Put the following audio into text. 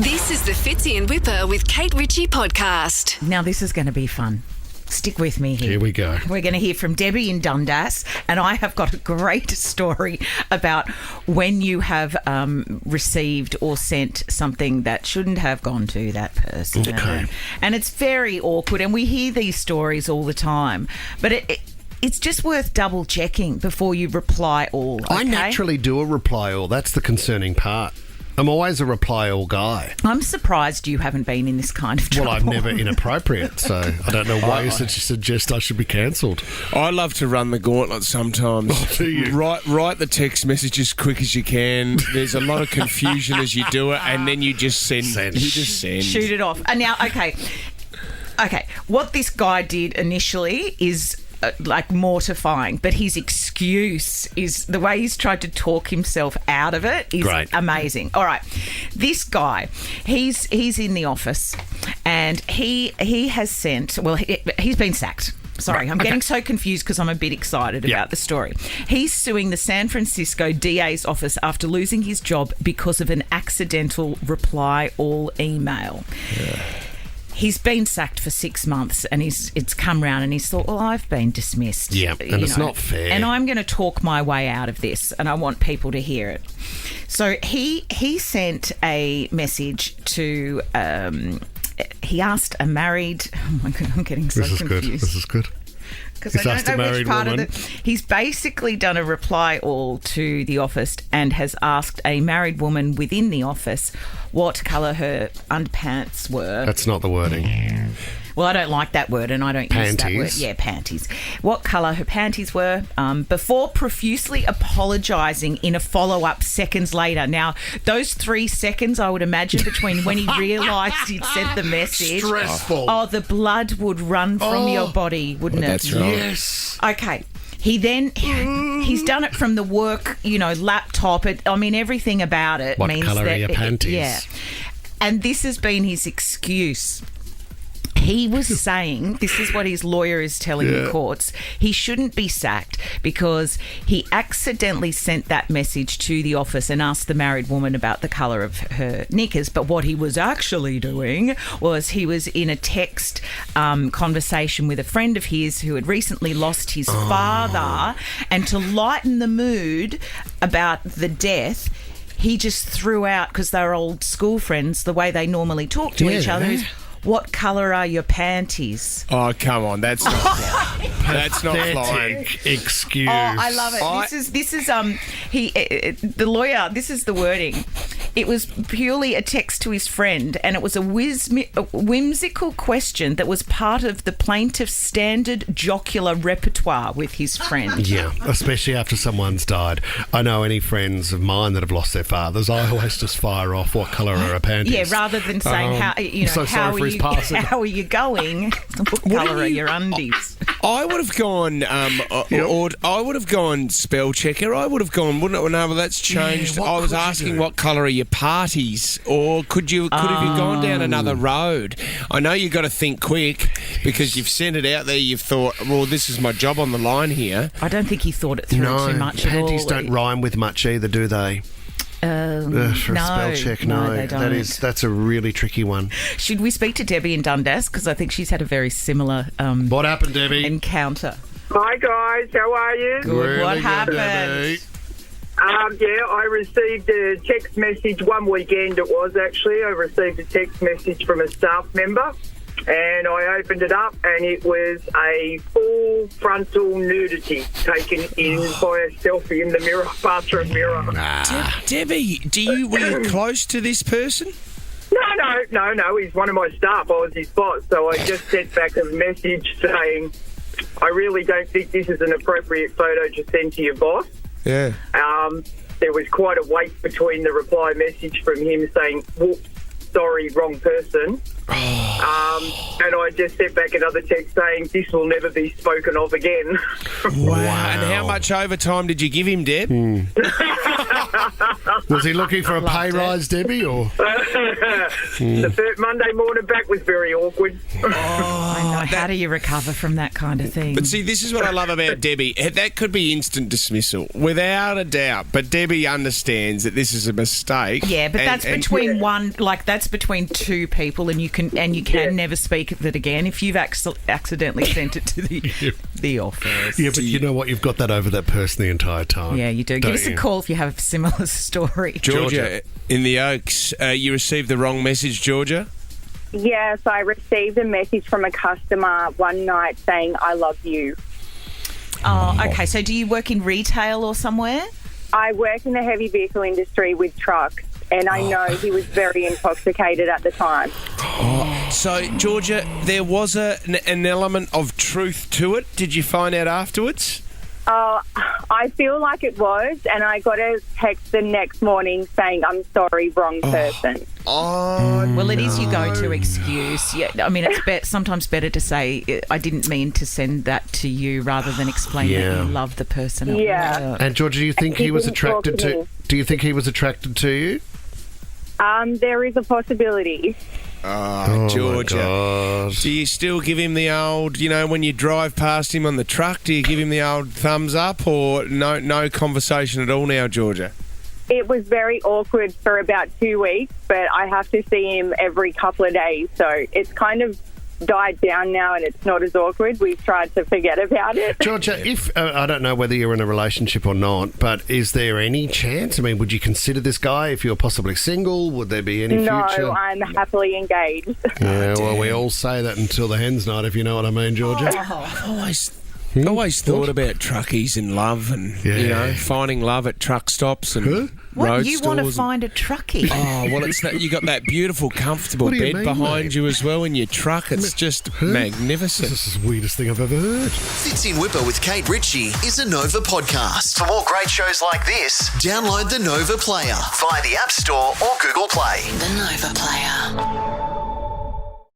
This is the Fitzy and Whipper with Kate Ritchie podcast. Now, this is going to be fun. Stick with me here. Here we go. We're going to hear from Debbie in Dundas, and I have got a great story about when you have received or sent something that shouldn't have gone to that person. Okay. And it's very awkward, and we hear these stories all the time. But it's just worth double checking before you reply all. Okay? I naturally do a reply all. That's the concerning part. I'm always a reply all guy. I'm surprised you haven't been in this kind of trouble. Well, I'm never inappropriate, so I don't know why you suggest I should be cancelled. I love to run the gauntlet sometimes. Oh, do you? Write the text message as quick as you can. There's a lot of confusion as you do it, and then you just send. You just send. Shoot it off. And now, okay. What this guy did initially is mortifying, but his excuse is the way he's tried to talk himself out of it is Great. Amazing. All right, this guy, he's in the office, and he has sent. Well, he's been sacked. Sorry, I'm getting so confused because I'm a bit excited about the story. He's suing the San Francisco DA's office after losing his job because of an accidental reply all email. Yeah. He's been sacked for 6 months, and it's come round, and he's thought, well, I've been dismissed. Yeah, and it's not fair. And I'm going to talk my way out of this, and I want people to hear it. So he sent a message to. He asked a married. Oh my God, I'm getting so confused. This is good. Because I don't know which part of it. He's basically done a reply all to the office and has asked a married woman within the office what colour her underpants were. That's not the wording. Well, I don't like that word, and I don't use that word. Yeah, panties. What colour her panties were, before profusely apologising in a follow-up seconds later. Now, those 3 seconds, I would imagine, between when he realised he'd sent the message. Stressful. Oh, the blood would run from your body, wouldn't it? That's right. Yes. Okay. He's done it from the work, laptop. Everything about it What means colour that are your panties? Yeah. And this has been his excuse. He was saying, this is what his lawyer is telling the courts, he shouldn't be sacked because he accidentally sent that message to the office and asked the married woman about the colour of her knickers. But what he was actually doing was he was in a text conversation with a friend of his who had recently lost his father, and to lighten the mood about the death, he just threw out, because they were old school friends, the way they normally talk to each other is, what colour are your panties? Oh, come on, that's not flying. That's not flying. Excuse. Oh, I love it. This is the lawyer. This is the wording. It was purely a text to his friend, and it was a whimsical question that was part of the plaintiff's standard jocular repertoire with his friend. Yeah, especially after someone's died. I know any friends of mine that have lost their fathers, I always just fire off what colour are her panties. Yeah, rather than saying how are you going? What colour are your undies? I would have gone, I would have gone spell checker. I would have gone, wouldn't it? No, well, that's changed. Yeah, I was asking what colour are your parties, or could have you gone down another road? I know you got to think quick because you've sent it out there. You've thought, well, this is my job on the line here. I don't think he thought it through too much at all. Panties don't rhyme with much either, do they? For a spell check, no, they don't. That's a really tricky one. Should we speak to Debbie in Dundas? Because I think she's had a very similar what happened, Debbie? encounter. Hi guys, how are you? Good. Really What good, happened? Debbie. I received a text message one weekend. It was actually. I received a text message from a staff member, and I opened it up, and it was a full frontal nudity taken in by a selfie in the bathroom mirror. Debbie, were you close to this person? No. He's one of my staff. I was his boss, so I just sent back a message saying, I really don't think this is an appropriate photo to send to your boss. Yeah. There was quite a wait between the reply message from him saying, whoops, sorry, wrong person. And I just sent back another text saying, this will never be spoken of again. Wow. And how much overtime did you give him, Deb? Was he looking for a pay rise, Debbie, or? The first Monday morning back was very awkward. I know. How do you recover from that kind of thing? But see, this is what I love about Debbie. That could be instant dismissal, without a doubt. But Debbie understands that this is a mistake. Yeah, but that's between that's between two people, and you can never speak of it again if you've accidentally sent it to the office. Yeah, but you know what? You've got that over that person the entire time. Yeah, you do. Give us a call if you have a similar story. Georgia, in the Oaks, you received the wrong message, Georgia? Yes, I received a message from a customer one night saying, "I love you." Oh, okay. So do you work in retail or somewhere? I work in the heavy vehicle industry with trucks, and I know he was very intoxicated at the time. So, Georgia, there was an element of truth to it. Did you find out afterwards? I feel like it was, and I got a text the next morning saying, "I'm sorry, wrong person." Well, it is your go-to excuse. Yeah, I mean, it's sometimes better to say, "I didn't mean to send that to you," rather than explain that you love the person. Yeah. And Georgia, do you think he was attracted to? Do you think he was attracted to you? There is a possibility. Georgia, do you still give him the old, when you drive past him on the truck, do you give him the old thumbs up, or no conversation at all now, Georgia? It was very awkward for about 2 weeks, but I have to see him every couple of days, so it's kind of died down now and it's not as awkward. We've tried to forget about it. Georgia, if I don't know whether you're in a relationship or not, but is there any chance? I mean, would you consider this guy if you're possibly single? Would there be any future? No, I'm happily engaged. Yeah, well, we all say that until the hen's night, if you know what I mean, Georgia. I've always thought about truckies and love and, finding love at truck stops and road you stores. Want to find a truckie? Oh, well, it's that you got that beautiful, comfortable bed behind you as well in your truck. It's just magnificent. This is the weirdest thing I've ever heard. Fits in Whipper with Kate Ritchie is a Nova podcast. For more great shows like this, download the Nova Player via the App Store or Google Play. The Nova Player.